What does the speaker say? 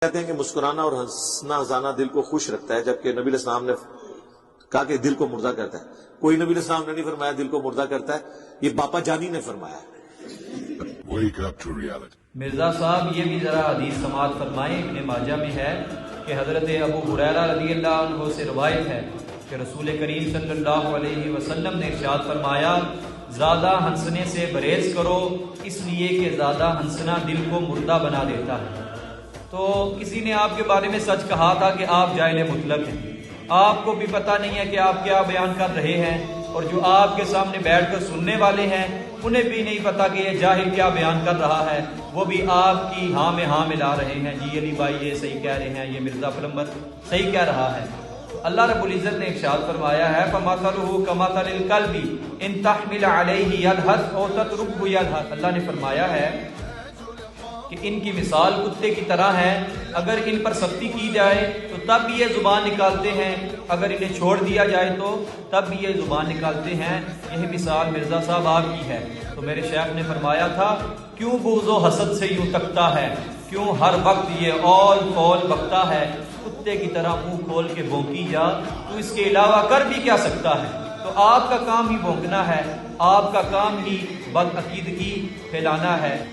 کہتے ہیں کہ مسکرانا اور ہنسنا ہنسانا دل کو خوش رکھتا ہے، جبکہ نبی علیہ السلام نے کہا کہ دل کو مردہ کرتا ہے۔ کوئی نبی علیہ السلام نے نہیں فرمایا دل کو مردہ کرتا ہے، یہ باپا جانی نے فرمایا ہے۔ Wake up to reality. Mirza صاحب یہ بھی ذرا حدیث سماعت فرمائیں۔ ابن ماجہ میں ہے کہ حضرت ابو ہریرہ رضی اللہ عنہ سے روایت ہے کہ رسول کریم صلی اللہ علیہ وسلم نے ارشاد فرمایا، زیادہ ہنسنے سے پرہیز کرو، اس لیے کہ زیادہ ہنسنا دل کو مردہ بنا دیتا ہے۔ تو کسی نے آپ کے بارے میں سچ کہا تھا کہ آپ جاہل مطلق ہیں، آپ کو بھی پتہ نہیں ہے کہ آپ کیا بیان کر رہے ہیں، اور جو آپ کے سامنے بیٹھ کر سننے والے ہیں انہیں بھی نہیں پتا کہ یہ جاہل کیا بیان کر رہا ہے، وہ بھی آپ کی ہاں میں ہاں ملا رہے ہیں، جی علی بھائی یہ صحیح کہہ رہے ہیں، یہ مرزا پلمبر صحیح کہہ رہا ہے۔ اللہ رب العزت نے ارشاد فرمایا ہے فَمَثَلُهُ كَمَثَلِ الْكَلْبِ إِن تَحْمِلْ عَلَيْهِ يَلْهَثْ أَوْ تَتْرُكْهُ يَلْهَثْ۔ اللہ نے فرمایا ہے کہ ان کی مثال کتے کی طرح ہے، اگر ان پر سختی کی جائے تو تب بھی یہ زبان نکالتے ہیں، اگر انہیں چھوڑ دیا جائے تو تب بھی یہ زبان نکالتے ہیں۔ یہی مثال مرزا صاحب آپ کی ہے۔ تو میرے شیخ نے فرمایا تھا، کیوں بغض و حسد سے یوں تکتا ہے، کیوں ہر وقت یہ اول قول بکتا ہے، کتے کی طرح منہ کھول کے بھونکی جا، تو اس کے علاوہ کر بھی کیا سکتا ہے؟ تو آپ کا کام ہی بھونکنا ہے، آپ کا کام ہی بد عقیدگی پھیلانا ہے۔